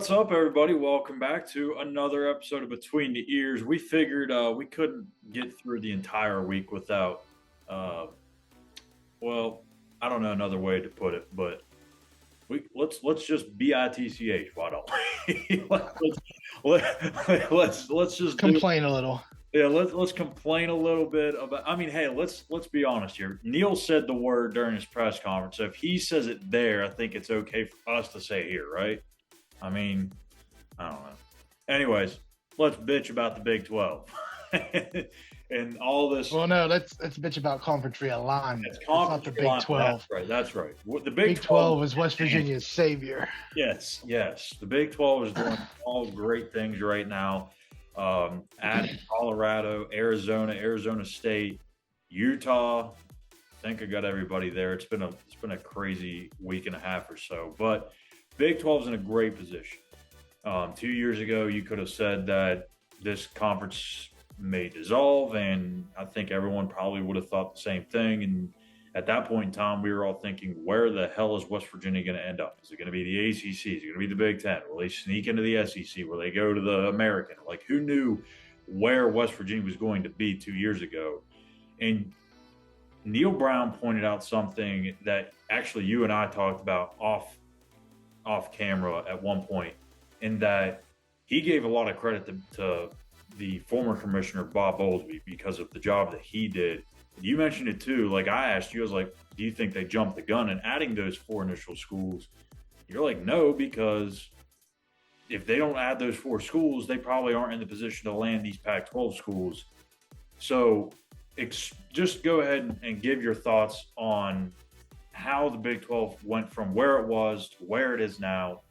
What's up, everybody? Welcome back to another episode of Between the Ears. We figured we couldn't get through the entire week without, uh, well, I don't know another way to put it, but let's just bitch. Why don't we? Let's just do Complain a little. yeah. Let's complain a little bit about. I mean, hey, let's be honest here. Neil said the word during his press conference. So if he says it there, I think it's okay for us to say here, right? I mean, I don't know. Anyways, let's bitch about the Big 12 and all this. Well, no, let's bitch about conference realignment. It's It's not conference the Big realignment. 12. That's right. That's right. The Big Big 12. 12 is West Virginia's savior. Yes, yes. The Big 12 is doing all great things right now. Adding Colorado, Arizona, Arizona State, Utah. I think I got everybody there. It's been a crazy week and a half or so, but Big 12 is in a great position. 2 years ago, you could have said that this conference may dissolve, and I think everyone probably would have thought the same thing. And at that point in time, we were all thinking, where the hell is West Virginia going to end up? Is it going to be the ACC? Is it going to be the Big Ten? Will they sneak into the SEC? Will they go to the American? Like, who knew where West Virginia was going to be 2 years ago? And Neil Brown pointed out something that actually you and I talked about off camera at one point, in that he gave a lot of credit to the former commissioner Bob Bowlesby because of the job that he did. You mentioned it too. Like, I asked you, I was like, "Do you think they jumped the gun in adding those four initial schools?" You're like, "No, because if they don't add those four schools, they probably aren't in the position to land these Pac-12 schools." So, just go ahead and give your thoughts on how the Big 12 went from where it was to where it is now,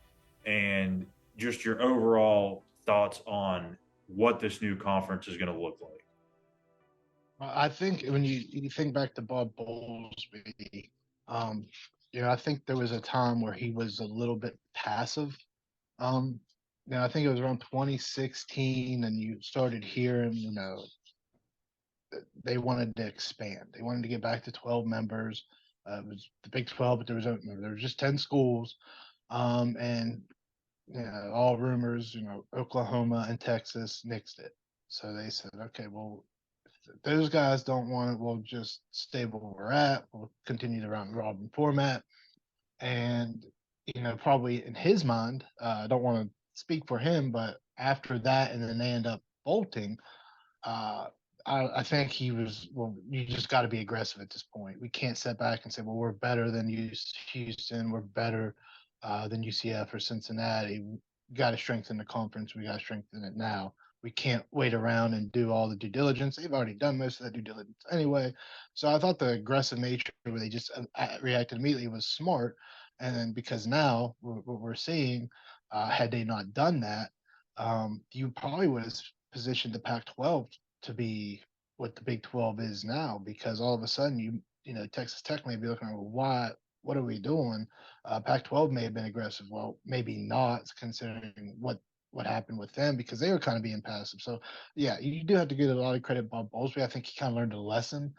and just your overall thoughts on what this new conference is going to look like. I think when you think back to Bob Bowlesby, um, I think there was a time where he was a little bit passive. Um, I think it was around 2016, and you started hearing, they wanted to expand. They wanted to get back to 12 members. It was the Big 12, but there was just 10 schools, and all rumors, Oklahoma and Texas nixed it. So they said, okay, well, if those guys don't want it, we'll just stay where we're at. We'll continue the round robin format. And, probably in his mind, I don't want to speak for him, but after that, and then they end up bolting, uh, I think he was, well, you just got to be aggressive at this point. We can't sit back and say, well, we're better than Houston. We're better than UCF or Cincinnati. We got to strengthen the conference. We got to strengthen it now. We can't wait around and do all the due diligence. They've already done most of that due diligence anyway. So I thought the aggressive nature where they just reacted immediately was smart. And then because now what we're seeing, had they not done that, you probably would have positioned the Pac-12 to be what the Big 12 is now, because all of a sudden Texas Tech may be looking at, well, why, what are we doing? Pac-12 may have been aggressive. Well, maybe not, considering what happened with them, because they were kind of being passive. So yeah, you do have to give a lot of credit to Bob Bowlesby. I think he kind of learned a lesson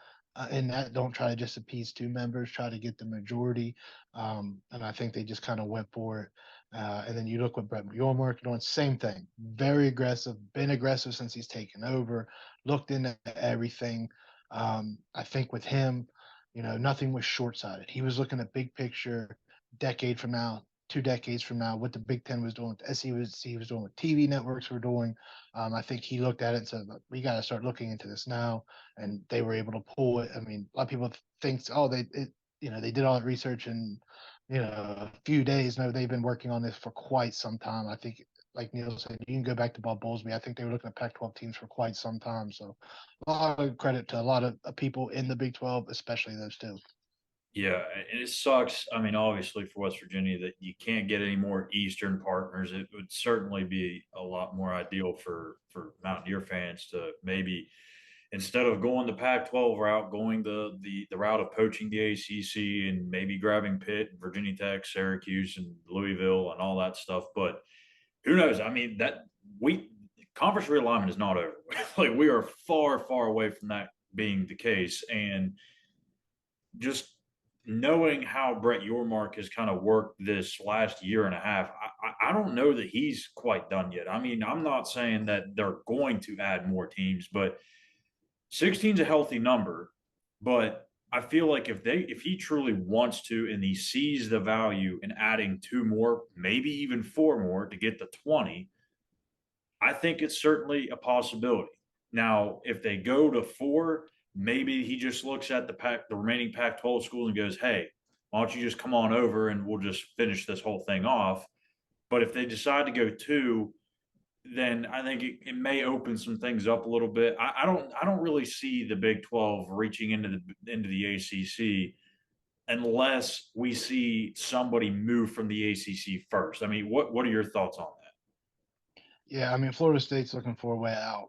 in that. Don't try to just appease two members, try to get the majority. And I think they just kind of went for it. And then you look what Brett Yormark doing, same thing, very aggressive, been aggressive since he's taken over, looked into everything. I think with him, nothing was short-sighted. He was looking at big picture, decade from now, 2 decades from now, what the Big Ten was doing, as he was doing, what TV networks were doing. I think he looked at it and said, "We got to start looking into this now," and they were able to pull it. I mean, a lot of people think, oh, they did all that research in a few days. No, they've been working on this for quite some time. I think, like Neil said, you can go back to Bob Bowlesby. I think they were looking at Pac-12 teams for quite some time. So a lot of credit to a lot of people in the Big 12, especially those two. Yeah, and it sucks. I mean, obviously for West Virginia that you can't get any more Eastern partners. It would certainly be a lot more ideal for Mountaineer fans to maybe, instead of going the Pac-12 route, going the route of poaching the ACC and maybe grabbing Pitt, Virginia Tech, Syracuse, and Louisville and all that stuff. But who knows? I mean, that we conference realignment is not over. Like, we are far, far away from that being the case, and just knowing how Brett Yormark has kind of worked this last year and a half, I don't know that he's quite done yet. I mean, I'm not saying that they're going to add more teams, but 16 is a healthy number. But I feel like if he truly wants to and he sees the value in adding two more, maybe even four more to get the 20, I think it's certainly a possibility. Now, if they go to four, maybe he just looks at the remaining Pac-12 schools and goes, "Hey, why don't you just come on over and we'll just finish this whole thing off." But if they decide to go two, then I think it may open some things up a little bit. I don't really see the Big 12 reaching into the ACC unless we see somebody move from the ACC first. I mean, what are your thoughts on that? Yeah, I mean, Florida State's looking for a way out.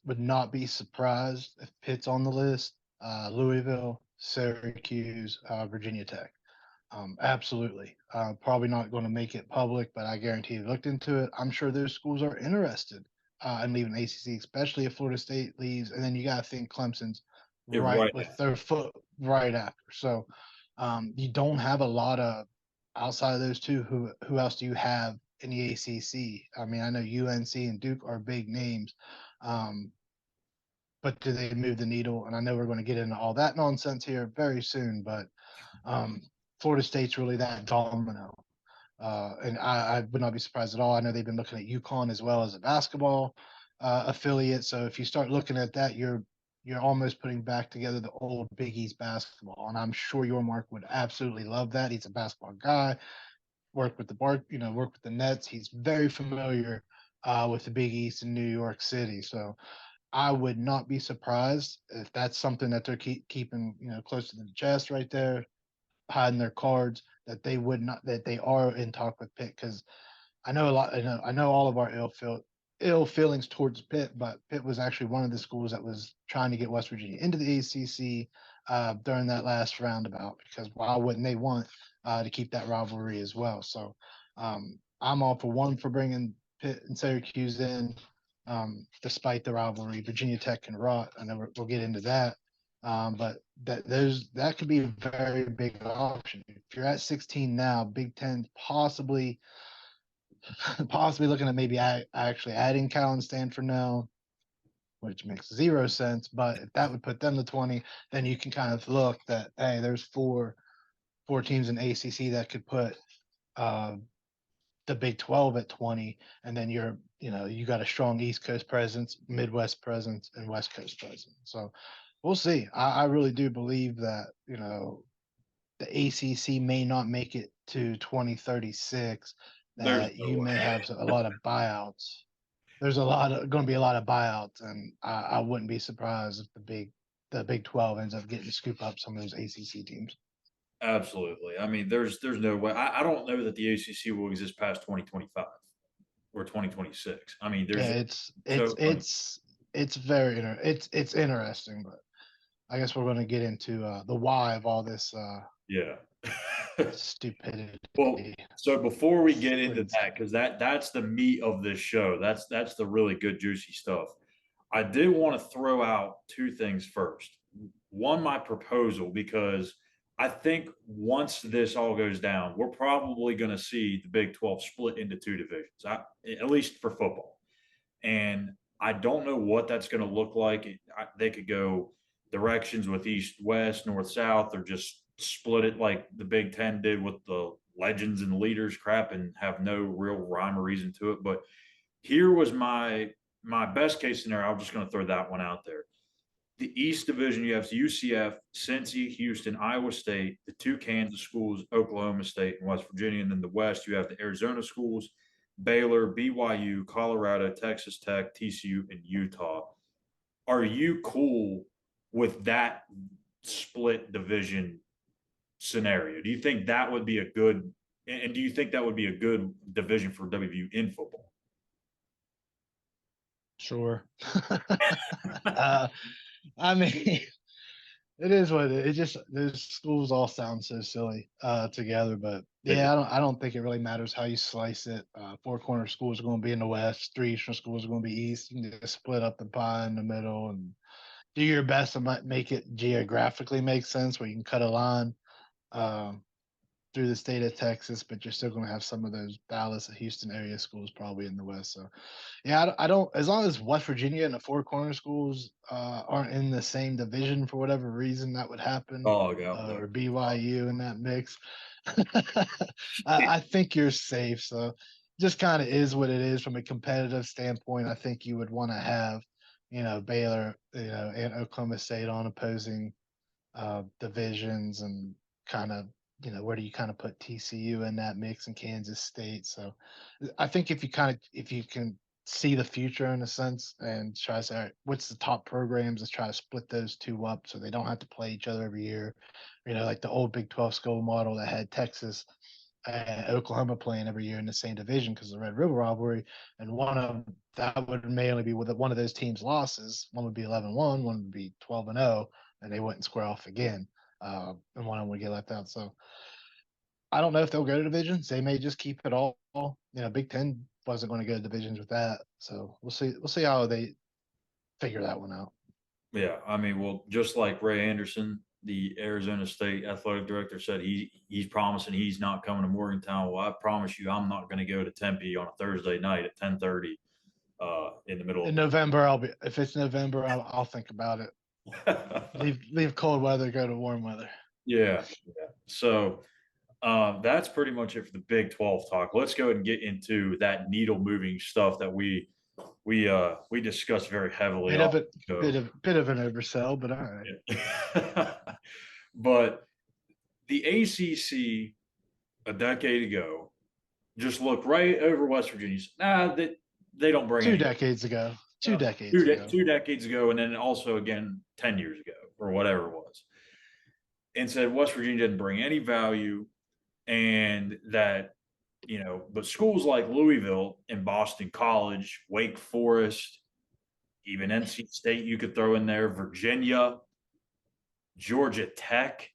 Would not be surprised if Pitt's on the list, Louisville, Syracuse, Virginia Tech. Absolutely. Probably not going to make it public, but I guarantee you looked into it. I'm sure those schools are interested in leaving ACC, especially if Florida State leaves. And then you got to think Clemson's Yeah, right right. with their foot right after. So you don't have a lot of outside of those two. Who else do you have in the ACC? I mean, I know UNC and Duke are big names, um, but do they move the needle? And I know we're going to get into all that nonsense here very soon, but um, Florida State's really that domino. And I would not be surprised at all. I know they've been looking at UConn as well as a basketball affiliate. So if you start looking at that, you're almost putting back together the old Big East basketball. And I'm sure your Mark would absolutely love that. He's a basketball guy. Work with the Nets. He's very familiar with the Big East in New York City. So I would not be surprised if that's something that they're keeping close to the chest right there, hiding their cards, that they would not, that they are in talk with Pitt. Because I know a lot. I know all of our ill feelings towards Pitt, but Pitt was actually one of the schools that was trying to get West Virginia into the ACC during that last roundabout. Because why wouldn't they want to keep that rivalry as well? So I'm all for one for bringing Pitt and Syracuse in, despite the rivalry. Virginia Tech can rot. I know we'll get into that. But that could be a very big option. If you're at 16 now, Big Ten possibly looking at maybe actually adding Cal and Stanford now, which makes zero sense. But if that would put them to 20, then you can kind of look that, hey, there's four teams in ACC that could put uh, the Big 12 at 20, and then you got a strong East Coast presence, Midwest presence, and West Coast presence. So we'll see. I really do believe that the ACC may not make it to 2036. There's That no you may way. have a lot of buyouts. There's going to be a lot of buyouts, and I wouldn't be surprised if the Big 12 ends up getting to scoop up some of those ACC teams. Absolutely. I mean, there's no way. I don't know that the ACC will exist past 2025 or 2026. I mean, there's Yeah, just it's it's so many. it's it's very it's interesting, but I guess we're going to get into the why of all this Yeah. Well, stupidity. so before we get into Plain and that, simple. because that's the meat of this show. That's the really good juicy stuff. I did want to throw out two things first. One, my proposal, because I think once this all goes down, we're probably going to see the Big 12 split into two divisions, at least for football. And I don't know what that's going to look like. They could go directions with East, West, North, South, or just split it like the Big Ten did with the legends and leaders crap and have no real rhyme or reason to it. But here was my best case scenario. I'm just going to throw that one out there. The East Division, you have UCF, Cincy, Houston, Iowa State, the two Kansas schools, Oklahoma State, and West Virginia. And then the West, you have the Arizona schools, Baylor, BYU, Colorado, Texas Tech, TCU, and Utah. Are you cool with that split division scenario? Do you think that would be a good, and do you think that would be a good division for WVU in football? Sure. uh, I mean, it is what it is. It just those schools all sound so silly together, but They do. yeah, I don't think it really matters how you slice it. Four corner schools are going to be in the west. Three eastern schools are going to be east. You can just split up the pie in the middle and do your best to make it geographically make sense, where you can cut a line. um, through the state of Texas, but you're still going to have some of those Dallas and Houston area schools probably in the West. So, yeah, I don't. As long as West Virginia and the Four Corner schools aren't in the same division for whatever reason, that would happen, Dog out there. or BYU in that mix. I think you're safe. So, just kind of is what it is from a competitive standpoint. I think you would want to have, Baylor, and Oklahoma State on opposing divisions, and kind of, where do you kind of put TCU in that mix, and Kansas State. So I think if you can see the future in a sense and try to say, all right, what's the top programs, let's try to split those two up so they don't have to play each other every year. Like the old Big 12 school model that had Texas and Oklahoma playing every year in the same division because of the Red River rivalry, and one of that would mainly be with one of those teams' losses. One would be 11-1, one would be 12-0, and they wouldn't square off again, and one of them would get left out. So I don't know if they'll go to divisions. They may just keep it all. Big Ten wasn't going to go to divisions with that, so we'll see. We'll see how they figure that one out. Yeah, I mean, well, just like Ray Anderson, the Arizona State athletic director, said he's promising he's not coming to Morgantown. Well, I promise you, I'm not going to go to Tempe on a Thursday night at 10:30 in the middle In November, I'll be. If it's November, I'll think about it. of. Leave cold weather, go to warm weather. Yeah, yeah. So that's pretty much it for the Big 12 talk. Let's go ahead and get into that needle moving stuff that we discussed very heavily Bit on of it, the show. bit of an oversell, but all right. Yeah. But the ACC a decade ago just looked right over West Virginia. Nah, they don't bring Two any. decades ago. Two Uh, decades ago. 2 decades ago, and then also again 10 years ago or whatever it was, and said West Virginia didn't bring any value, and that but schools like Louisville and Boston College, Wake Forest, even NC State, you could throw in there, Virginia, Georgia Tech.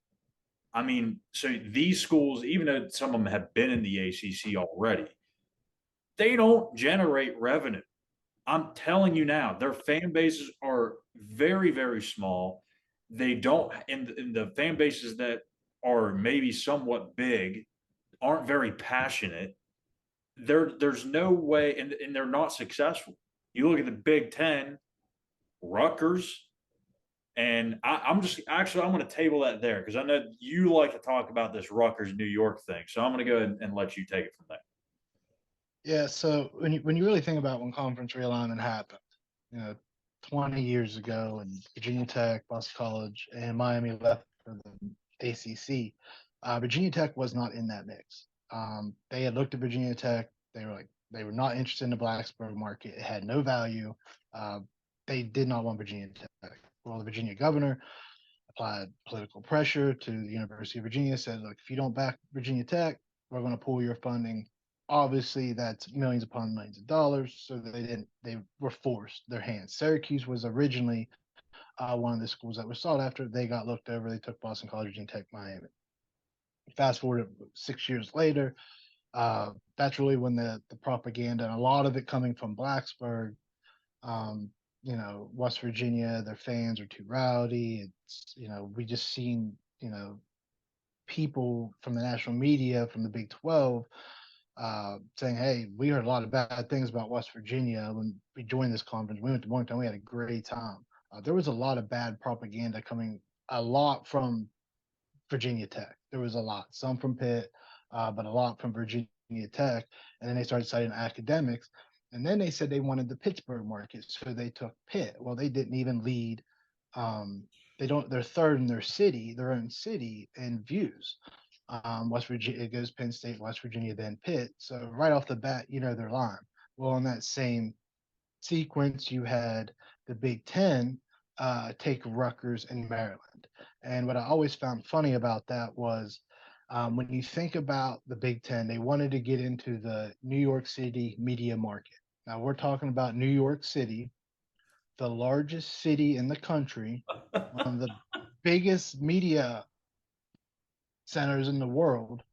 I mean, so these schools, even though some of them have been in the ACC already, they don't generate revenue. I'm telling you now, their fan bases are very, very small. They don't, in the fan bases that are maybe somewhat big, aren't very passionate. There's no way, and they're not successful. You look at the Big Ten, Rutgers, and I'm just actually I'm going to table that there because I know you like to talk about this Rutgers New York thing. So I'm going to go ahead and let you take it from there. Yeah, so when you really think about when conference realignment happened, you know, 20 years ago, and Virginia Tech, Boston College, and Miami left for the ACC, Virginia Tech was not in that mix. They had looked at Virginia Tech. They were not interested in the Blacksburg market. It had no value. Uh, they did not want Virginia Tech. Well, the Virginia governor applied political pressure to the University of Virginia, said, look, if you don't back Virginia Tech, we're going to pull your funding. Obviously, that's millions upon millions of dollars. So they were forced their hands. Syracuse was originally one of the schools that was sought after. They got looked over. They took Boston College, Virginia Tech, Miami. Fast forward 6 years later, that's really when the propaganda, and a lot of it coming from Blacksburg, um, West Virginia, their fans are too rowdy. We just seen, people from the national media, from the Big 12, saying, hey, we heard a lot of bad things about West Virginia when we joined this conference. We went to Morgantown, we had a great time. There was a lot of bad propaganda coming, a lot from Virginia Tech. There was a lot, some from Pitt, but a lot from Virginia Tech. And then they started citing academics. And then they said they wanted the Pittsburgh market, so they took Pitt. Well, they didn't even lead. Um, they're third in their own city in views. West Virginia, it goes Penn State, West Virginia, then Pitt. So right off the bat, they're lying. Well, in that same sequence, you had the Big Ten take Rutgers and Maryland. And what I always found funny about that was, when you think about the Big Ten, they wanted to get into the New York City media market. Now we're talking about New York City, the largest city in the country, one of the biggest media centers in the world.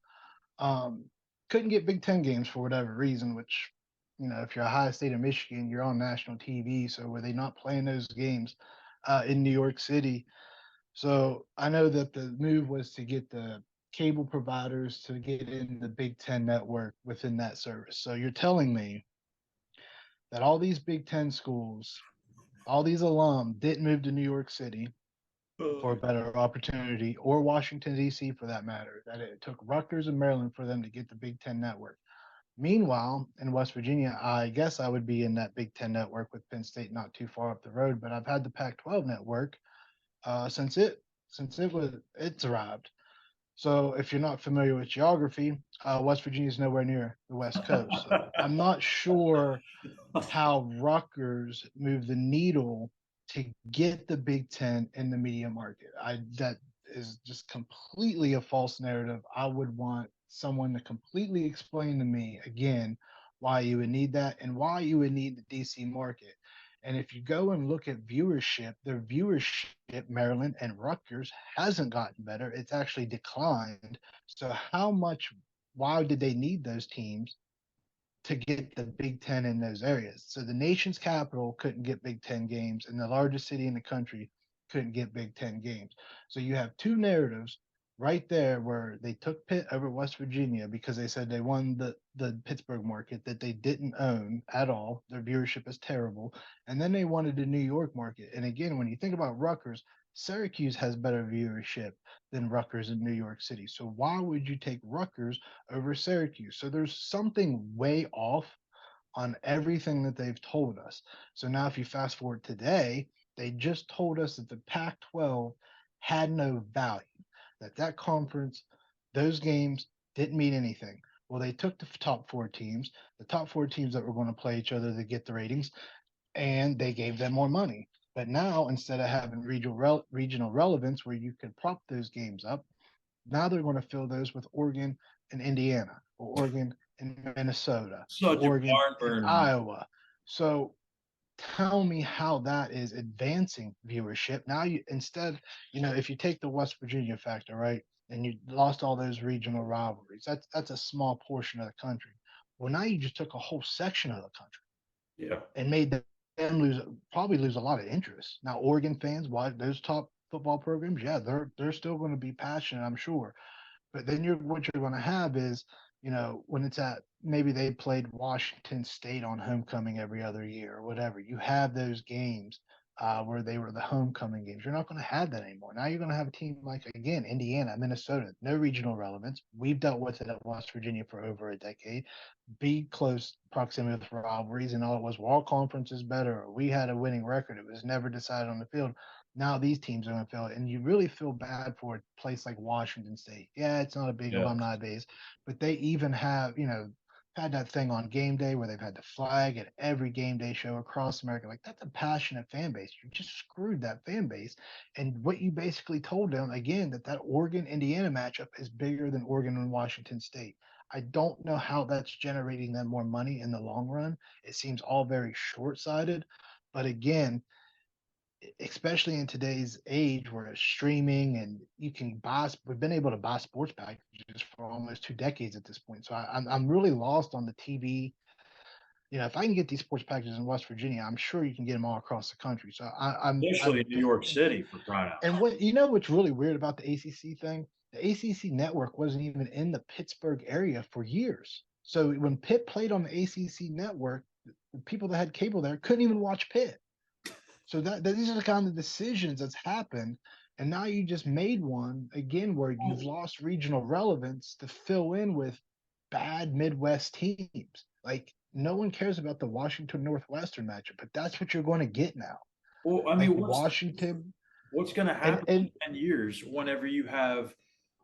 Um, couldn't get Big Ten games for whatever reason, which, if you're Ohio State of Michigan, you're on national TV. So were they not playing those games in New York City? So I know that the move was to get the cable providers to get in the Big Ten network within that service. So you're telling me that all these Big Ten schools, all these alum didn't move to New York City for a better opportunity, or Washington, D.C. for that matter, that it took Rutgers and Maryland for them to get the Big Ten network. Meanwhile, in West Virginia, I guess I would be in that Big Ten network with Penn State not too far up the road, but I've had the Pac-12 network since it's arrived. So if you're not familiar with geography, West Virginia is nowhere near the West Coast. So I'm not sure how Rutgers moved the needle to get the Big Ten in the media market. That is just completely a false narrative. I would want someone to completely explain to me again why you would need that and why you would need the DC market. And if you go and look at viewership, their viewership, Maryland and Rutgers, hasn't gotten better. It's actually declined. So how much? Why did they need those teams to get the Big Ten in those areas? So the nation's capital couldn't get Big Ten games, and the largest city in the country couldn't get Big Ten games. So you have two narratives right there where they took Pitt over West Virginia because they said they won the Pittsburgh market that they didn't own at all. Their viewership is terrible. And then they wanted the New York market. And again, when you think about Rutgers, Syracuse has better viewership than Rutgers in New York City. So why would you take Rutgers over Syracuse? So there's something way off on everything that they've told us. So now, if you fast forward today, they just told us that the Pac 12 had no value, that conference, those games didn't mean anything. Well, they took the top four teams, the top four teams that were going to play each other to get the ratings, and they gave them more money. But now, instead of having regional relevance where you could prop those games up, now they're going to fill those with Oregon and Indiana, or Oregon and Minnesota, or Such a Oregon barn and burner, man. Iowa. So tell me how that is advancing viewership. Now you instead, if you take the West Virginia factor, right, and you lost all those regional rivalries, that's a small portion of the country. Well, now you just took a whole section of the country Yeah. and made them probably lose a lot of interest. Now, Oregon fans, why those top football programs, yeah, they're still going to be passionate, I'm sure. But then what you're going to have is, when it's at maybe they played Washington State on homecoming every other year or whatever. You have those games where they were the homecoming games. You're not going to have that anymore. Now you're going to have a team like again Indiana, Minnesota, no regional relevance. We've dealt with it at West Virginia for over a decade. Be close proximity with rivalries, and all it was, well, our conference is better. Or we had a winning record. It was never decided on the field. Now these teams are going to feel it, and you really feel bad for a place like Washington State. Yeah, it's not a big Yeah. alumni base, but they even have, had that thing on game day where they've had the flag at every game day show across America. Like, that's a passionate fan base. You just screwed that fan base. And what you basically told them again, that Oregon Indiana matchup is bigger than Oregon and Washington State. I don't know how that's generating them more money in the long run. It seems all very short sighted. But again, especially in today's age where it's streaming and we've been able to buy sports packages for almost 2 decades at this point. So I'm really lost on the TV. If I can get these sports packages in West Virginia, I'm sure you can get them all across the country. So Especially in New York City, for crying out and loud. what's really weird about the ACC thing? The ACC network wasn't even in the Pittsburgh area for years. So when Pitt played on the ACC network, the people that had cable there couldn't even watch Pitt. So that these are the kind of decisions that's happened. And now you just made one again where you've lost regional relevance to fill in with bad Midwest teams. Like, no one cares about the Washington Northwestern matchup, but that's what you're going to get now. Well, I Like mean, Washington what's going to and happen in 10 years whenever you have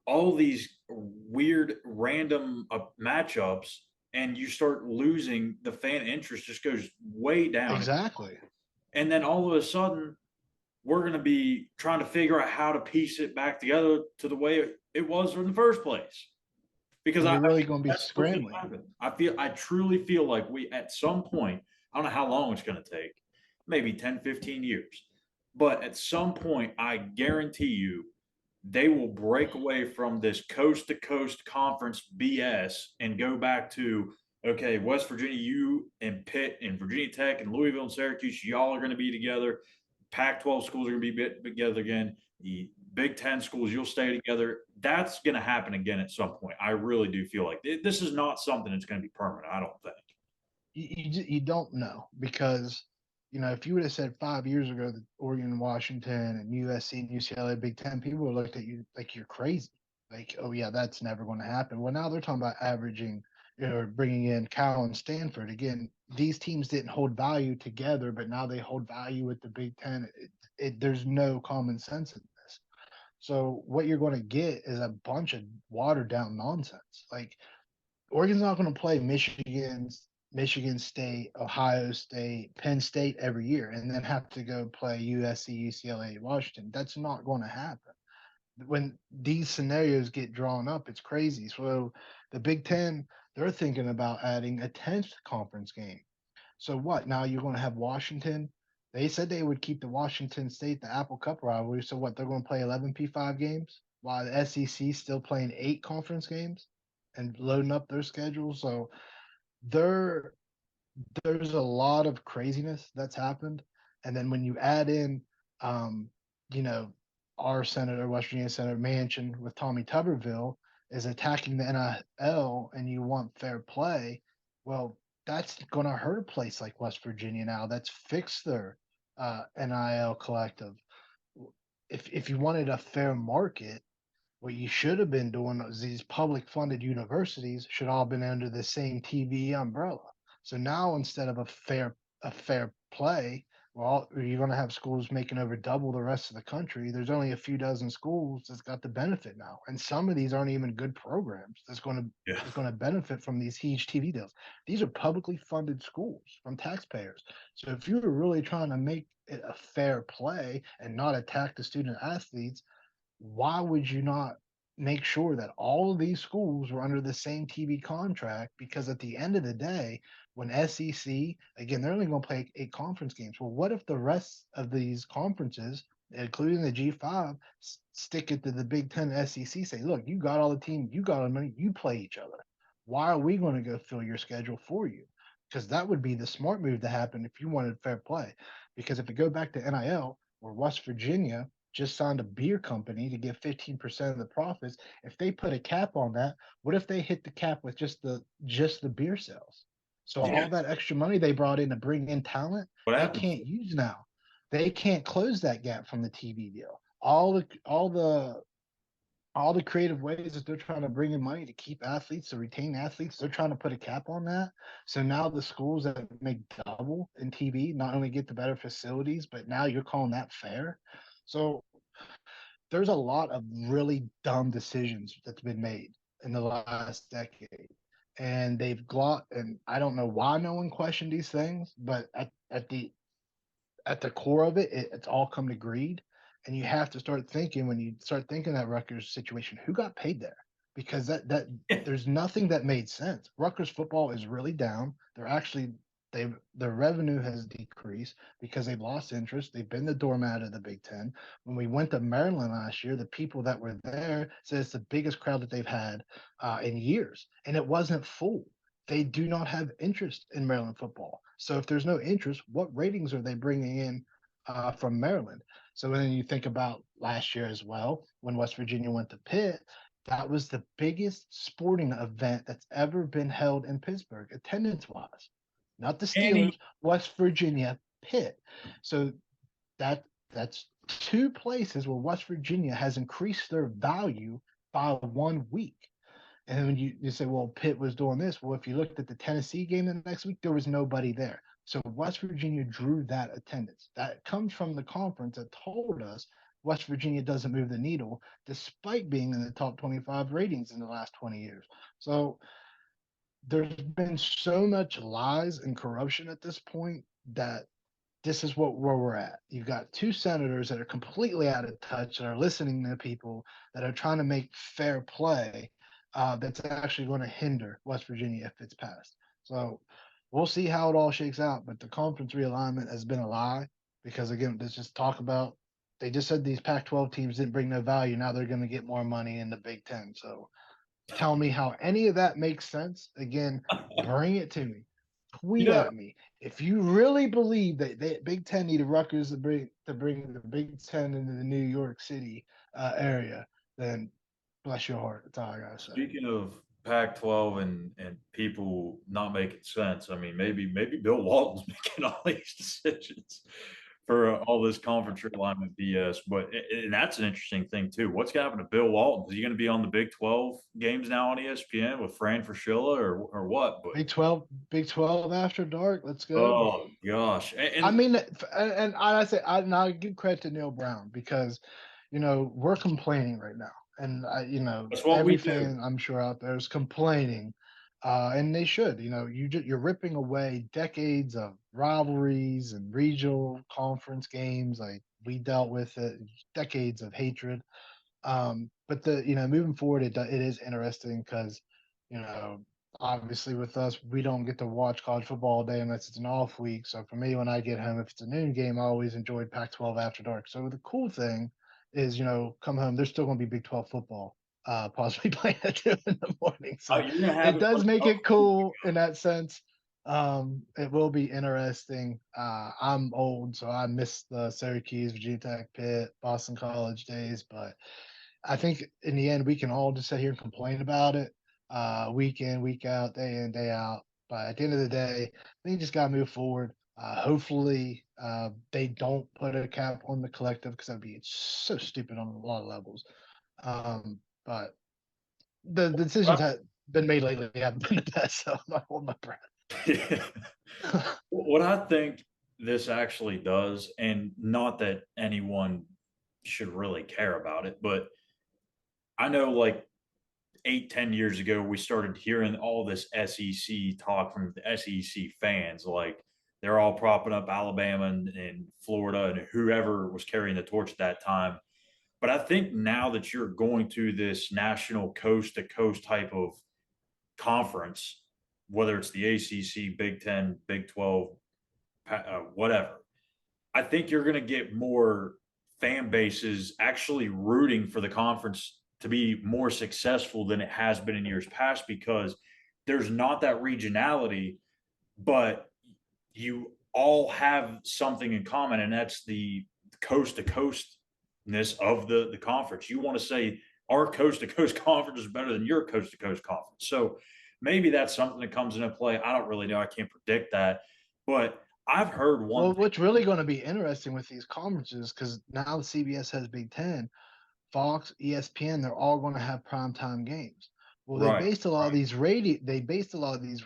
all these weird random matchups and you start losing the fan interest just goes way down, exactly. and then all of a sudden we're going to be trying to figure out how to piece it back together to the way it was in the first place, because And I you're really think going to be that's what's going to scrambling. happen. I truly feel like we at some point, I don't know how long it's going to take, maybe 10, 15 years, but at some point I guarantee you they will break away from this coast to coast conference BS and go back to, okay, West Virginia, you and Pitt and Virginia Tech and Louisville and Syracuse, y'all are going to be together. Pac-12 schools are going to be together again. The Big Ten schools, you'll stay together. That's going to happen again at some point. I really do feel like this is not something that's going to be permanent. I don't think. You don't know because if you would have said 5 years ago that Oregon, Washington, and USC and UCLA Big Ten, people would have looked at you like you're crazy. Like, oh yeah, that's never going to happen. Well, now they're talking about averaging, bringing in Cal and Stanford again. These teams didn't hold value together, but now they hold value with the Big Ten. There's no common sense in this. So what you're going to get is a bunch of watered down nonsense. Like Oregon's not going to play Michigan State, Ohio State, Penn State every year, and then have to go play USC, UCLA, Washington. That's not going to happen. When these scenarios get drawn up, it's crazy. So the Big Ten, they're thinking about adding a 10th conference game. So what? Now you're going to have Washington. They said they would keep the Washington State, the Apple Cup rivalry. So what? They're going to play 11 P5 games while the SEC still playing 8 conference games and loading up their schedule. So there, there's a lot of craziness that's happened. And then when you add in, um, you know, our Senator, West Virginia Senator Manchin with Tommy Tuberville is attacking the NIL and you want fair play, well, that's going to hurt a place like West Virginia now that's fixed their NIL collective. If you wanted a fair market, what you should have been doing is these public funded universities should all been under the same TV umbrella. So now instead of a fair play, well, you're going to have schools making over double the rest of the country. There's only a few dozen schools that's got the benefit now, and some of these aren't even good programs. Yeah. That's going to benefit from these huge TV deals. These are publicly funded schools from taxpayers. So if you were really trying to make it a fair play and not attack the student athletes, why would you not make sure that all of these schools were under the same TV contract? Because at the end of the day, when SEC, again, they're only going to play 8 conference games. Well, what if the rest of these conferences, including the G5, stick it to the Big Ten and SEC, say, look, you got all the team, you got all the money, you play each other. Why are we going to go fill your schedule for you? Because that would be the smart move to happen if you wanted fair play. Because if we go back to NIL, where West Virginia just signed a beer company to get 15% of the profits. If they put a cap on that, what if they hit the cap with just the beer sales? So Yeah. all that extra money they brought in to bring in talent, What they happens? can't use now. They can't close that gap from the TV deal. All the creative ways that they're trying to bring in money to keep athletes, to retain athletes, they're trying to put a cap on that. So now the schools that make double in TV not only get the better facilities, but now you're calling that fair. So there's a lot of really dumb decisions that's been made in the last decade. And and I don't know why no one questioned these things, but at the core of it's all come to greed. And you have to start thinking when you start thinking that Rutgers situation, who got paid there? Because that there's nothing that made sense. Rutgers football is really down. Their revenue has decreased because they've lost interest. They've been the doormat of the Big Ten. When we went to Maryland last year, the people that were there said it's the biggest crowd that they've had in years, and it wasn't full. They do not have interest in Maryland football. So if there's no interest, what ratings are they bringing in from Maryland? So then you think about last year as well, when West Virginia went to Pitt, that was the biggest sporting event that's ever been held in Pittsburgh, attendance wise. Not the Annie. Steelers, West Virginia, Pitt. So that's 2 places where West Virginia has increased their value by 1 week. And when you say, well, Pitt was doing this. Well, if you looked at the Tennessee game the next week, there was nobody there. So West Virginia drew that attendance. That comes from the conference that told us West Virginia doesn't move the needle, despite being in the top 25 ratings in the last 20 years. So there's been so much lies and corruption at this point that this is where we're at. You've got 2 senators that are completely out of touch, that are listening to people, that are trying to make fair play that's actually going to hinder West Virginia if it's passed. So we'll see how it all shakes out. But the conference realignment has been a lie because, again, let's just talk about they just said these Pac 12 teams didn't bring no value. Now they're going to get more money in the Big Ten. So tell me how any of that makes sense. Again, bring it to me. You Tweet know, at me if you really believe that Big Ten needed Rutgers to bring the Big Ten into the New York City area. Then bless your heart. That's all I gotta say. speaking of Pac-12 and people not making sense, I mean, maybe Bill Walton's making all these decisions for all this conference realignment BS. But and that's an interesting thing too. What's going to happen to Bill Walton? Is he going to be on the Big 12 games now on ESPN with Fran Fraschilla or what? But Big 12 after dark. Let's go. oh gosh, I and mean, and I say I give credit to Neil Brown because, we're complaining right now, and that's what we every do. fan I'm sure out there is complaining, and they should. You're ripping away decades of rivalries and regional conference games like we dealt with it, decades of hatred. But moving forward, it is interesting because, you know, obviously with us, we don't get to watch college football all day unless it's an off week. So for me, when I get home, if it's a noon game, I always enjoyed Pac-12 after dark. So the cool thing is, come home, there's still going to be Big 12 football, possibly playing at 2 in the morning. So You're going to have it it for does make the it cool in that sense. It will be interesting. I'm old, so I miss the Syracuse, Virginia Tech, Pitt, Boston College days, but I think in the end we can all just sit here and complain about it, week in, week out, day in, day out. But at the end of the day, I think you just gotta move forward. Hopefully, they don't put a cap on the collective because that'd be so stupid on a lot of levels. But the decisions most. have been made lately haven't been the best, so I'm not holding my breath. What I think this actually does, and not that anyone should really care about it, but I know like 8, 10 years ago, we started hearing all this SEC talk from the SEC fans. Like they're all propping up Alabama and Florida and whoever was carrying the torch at that time. But I think now that you're going to this national coast to coast type of conference, whether it's the ACC, Big 10, Big 12, whatever, I think you're going to get more fan bases actually rooting for the conference to be more successful than it has been in years past because there's not that regionality, but you all have something in common, and that's the coast to coastness of the conference. You want to say our coast to coast conference is better than your coast to coast conference. So maybe that's something that comes into play. I don't really know. I can't predict that. But I've heard one Well, thing. what's really going to be interesting with these conferences, because now the CBS has Big Ten, Fox, ESPN, they're all going to have primetime games. Well, Right. they based a lot of these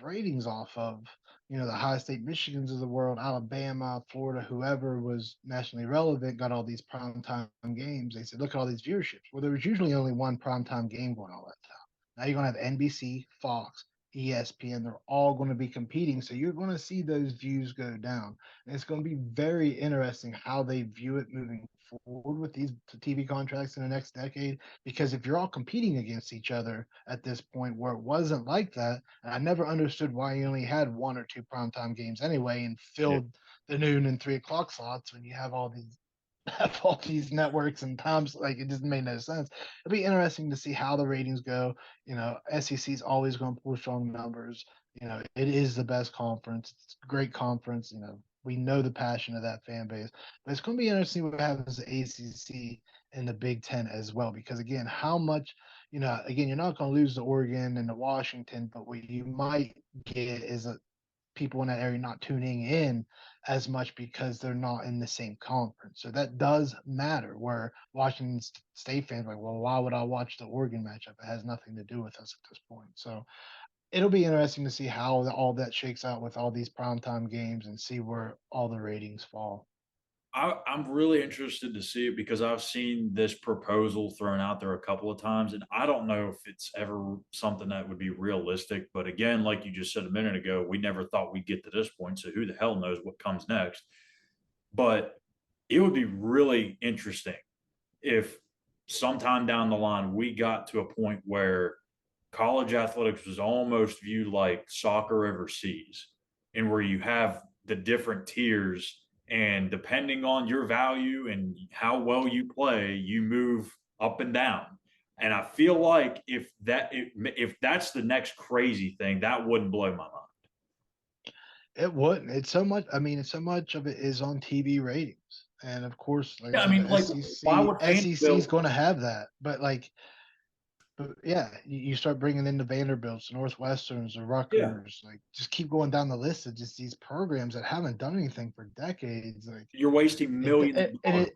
ratings off of, the high state Michigans of the world, Alabama, Florida, whoever was nationally relevant got all these primetime games. They said, look at all these viewerships. Well, there was usually only one primetime game going all that time. Now you're going to have NBC, Fox, ESPN. They're all going to be competing. So you're going to see those views go down. And it's going to be very interesting how they view it moving forward with these TV contracts in the next decade. Because if you're all competing against each other at this point, where it wasn't like that, and I never understood why you only had one or two primetime games anyway, and Yeah. filled the noon and 3 o'clock slots when you have all these have all these networks and times, like it just made no sense. It'll be interesting to see how the ratings go. SEC is always going to pull strong numbers. It is the best conference. It's a great conference. We know the passion of that fan base, but it's going to be interesting what happens to ACC and the Big Ten as well. Because again, how much, again, you're not going to lose to Oregon and the Washington, but what you might get is a people in that area not tuning in as much because they're not in the same conference. So that does matter. Where Washington State fans are like, well, why would I watch the Oregon matchup? It has nothing to do with us at this point. So it'll be interesting to see how all that shakes out with all these primetime games and see where all the ratings fall. I'm really interested to see it because I've seen this proposal thrown out there a couple of times, and I don't know if it's ever something that would be realistic. But again, like you just said a minute ago, we never thought we'd get to this point. So who the hell knows what comes next? But it would be really interesting if sometime down the line we got to a point where college athletics was almost viewed like soccer overseas, and where you have the different tiers, and depending on your value and how well you play, you move up and down. And I feel like if that's the next crazy thing, that wouldn't blow my mind. It wouldn't. It's so much. I mean, so much of it is on TV ratings, and of course, like I Yeah, I said, mean, the like, why would SEC is Vanderbilt? going to have that. But like, but yeah, you start bringing in the Vanderbilts, Northwesterns, the Yeah, Rutgers, like just keep going down the list of just these programs that haven't done anything for decades. Like you're wasting millions of dollars.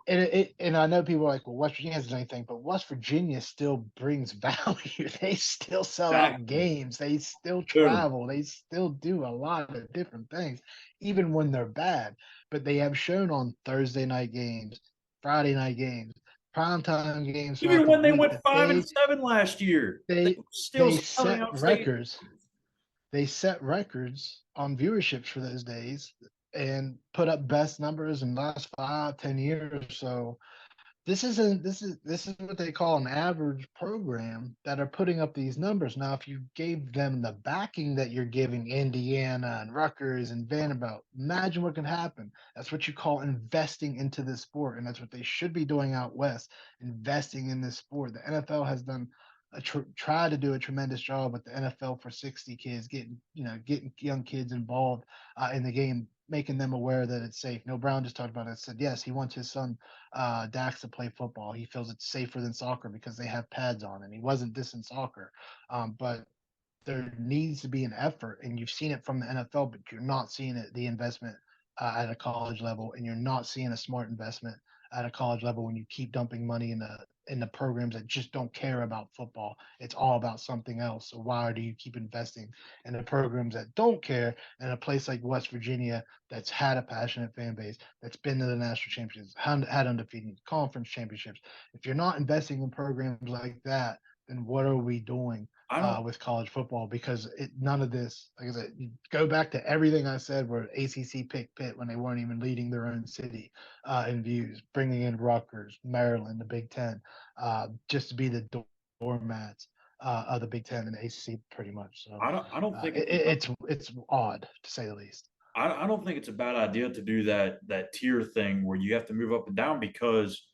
and I know people are like, well, West Virginia hasn't done anything, but West Virginia still brings value. They still sell out Exactly. games. They still Boom. travel. They still do a lot of different things, even when they're bad. But they have shown on Thursday night games, Friday night games, primetime games throughout Even the when they week went that 5-7 last year, they they were still they selling set out stadiums. records. They set records on viewerships for those days and put up best numbers in the last 5, 10 years. So this is what they call an average program that are putting up these numbers. Now, if you gave them the backing that you're giving Indiana and Rutgers and Vanderbilt, imagine what can happen. That's what you call investing into this sport, and that's what they should be doing out west, investing in this sport. The NFL has done try to do a tremendous job with the NFL for 60 kids, getting young kids involved in the game, making them aware that it's safe. No, Brown just talked about it. Said yes, he wants his son Dax to play football. He feels it's safer than soccer because they have pads on, and he wasn't dissing soccer. But there needs to be an effort, and you've seen it from the NFL, but you're not seeing it the investment at a college level, and you're not seeing a smart investment at a college level when you keep dumping money in the programs that just don't care about football. It's all about something else. So why do you keep investing in the programs that don't care in a place like West Virginia that's had a passionate fan base, that's been to the national championships, had undefeated conference championships? If you're not investing in programs like that, then what are we doing I don't. with college football? Because none of this, like I said, you go back to everything I said where ACC picked Pitt when they weren't even leading their own city in views, bringing in Rutgers, Maryland, the Big Ten, just to be the doormats of the Big Ten and the ACC, pretty much. So I don't think it's odd to say the least. I don't think it's a bad idea to do that tier thing where you have to move up and down because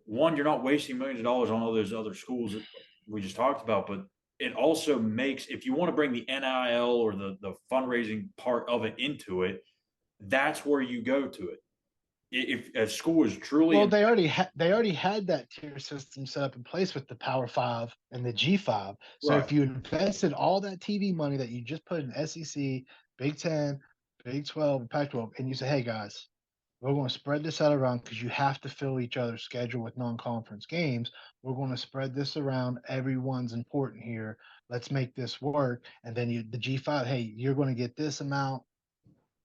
one, you're not wasting millions of dollars on all those other schools that we just talked about, but it also makes if you want to bring the NIL or the fundraising part of it into it, that's where you go to it. If a school is truly Well, in, they already had that tier system set up in place with the Power Five and the G5. So right, if you invested all that TV money that you just put in SEC, Big Ten, Big 12, and Pac 12, and you say, hey guys, we're going to spread this out around because you have to fill each other's schedule with non-conference games. We're going to spread this around. Everyone's important here. Let's make this work. And then the G5, hey, you're going to get this amount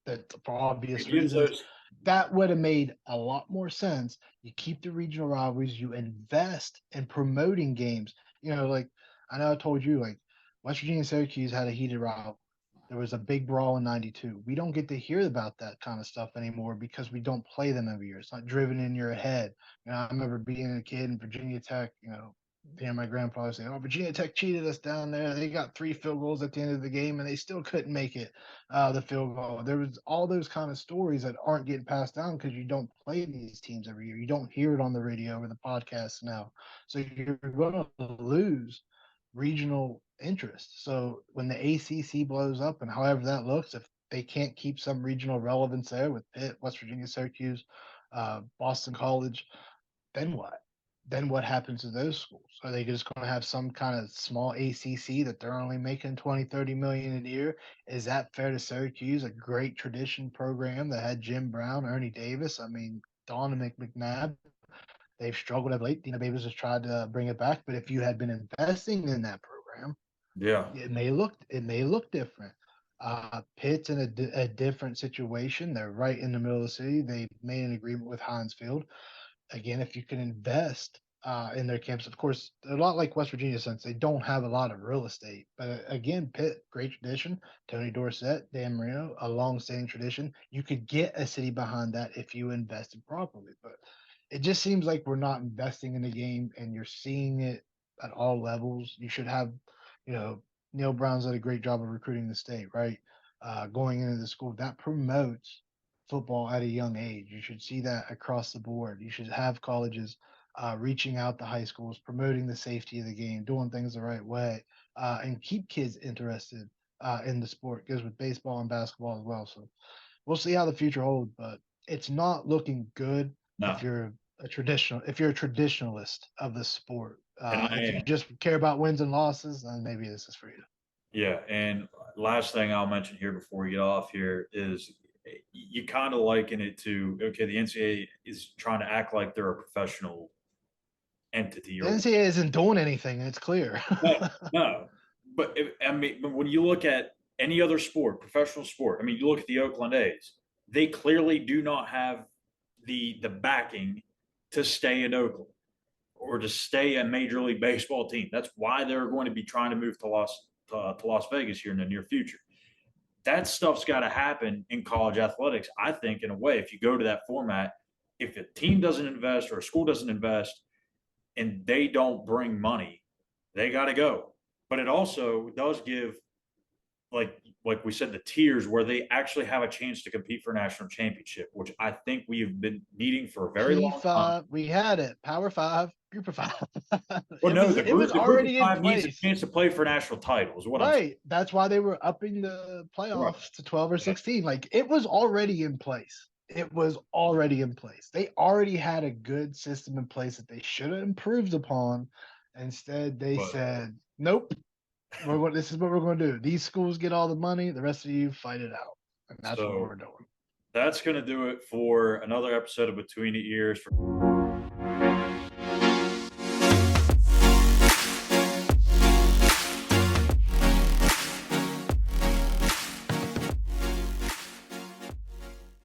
that for it obvious gives reasons. those. That would have made a lot more sense. You keep the regional rivalries, you invest in promoting games. Like I know I told you, like West Virginia and Syracuse had a heated rival. There was a big brawl in '92. We don't get to hear about that kind of stuff anymore because we don't play them every year. It's not driven in your head. I remember being a kid in Virginia Tech, my grandfather saying, "Oh, Virginia Tech cheated us down there. They got 3 field goals at the end of the game, and they still couldn't make it the field goal." There was all those kind of stories that aren't getting passed down because you don't play these teams every year. You don't hear it on the radio or the podcast now, so you're going to lose regional interest. So when the ACC blows up, and however that looks, if they can't keep some regional relevance there with Pitt, West Virginia, Syracuse, Boston College, then what? Then what happens to those schools? Are they just going to have some kind of small ACC that they're only making 20, 30 million a year? Is that fair to Syracuse, a great tradition program that had Jim Brown, Ernie Davis? I mean, Don and McNabb, they've struggled of late. Dina Babers has tried to bring it back, but if you had been investing in that program, Yeah, it may look different. Pitt's in a different situation. They're right in the middle of the city. They made an agreement with Heinz Field. Again, if you can invest in their campus, of course, a lot like West Virginia, since they don't have a lot of real estate. But again, Pitt, great tradition. Tony Dorsett, Dan Marino, a long-standing tradition. You could get a city behind that if you invested properly. But it just seems like we're not investing in the game, and you're seeing it at all levels. You should have, you know, Neil Brown's done a great job of recruiting the state, right? Going into the school that promotes football at a young age. You should see that across the board. You should have colleges reaching out to high schools, promoting the safety of the game, doing things the right way, and keep kids interested in the sport. It goes with baseball and basketball as well. So we'll see how the future holds, but it's not looking good No, if you're a traditionalist of the sport. and I If you am. just care about wins and losses, then maybe this is for you. Yeah, and last thing I'll mention here before we get off here is you kind of liken it to okay, the NCAA is trying to act like they're a professional entity The or NCAA isn't doing anything. It's clear. no, no. But I mean, but when you look at any other sport, professional sport, I mean, you look at the Oakland A's, they clearly do not have the backing to stay in Oakland or to stay a Major League Baseball team. That's why they're going to be trying to move to Las Vegas here in the near future. That stuff's got to happen in college athletics. I think, in a way, if you go to that format, if a team doesn't invest or a school doesn't invest and they don't bring money, they got to go. But it also does give, like we said, the tiers where they actually have a chance to compete for a national championship, which I think we have been needing for a very long time. P5, we had it. Power five, group of five. Well, no, It was the group of already in five needs a place. chance to play for national titles. What I'm saying. Right. That's why they were upping the Right. playoffs to 12 or 16. Like it was already in place. It was already in place. They already had a good system in place that they should have improved upon. Instead, they But said, nope, this is what we're going to do. These schools get all the money. The rest of you fight it out. And that's what so we're doing. that's going to do it for another episode of Between the Ears.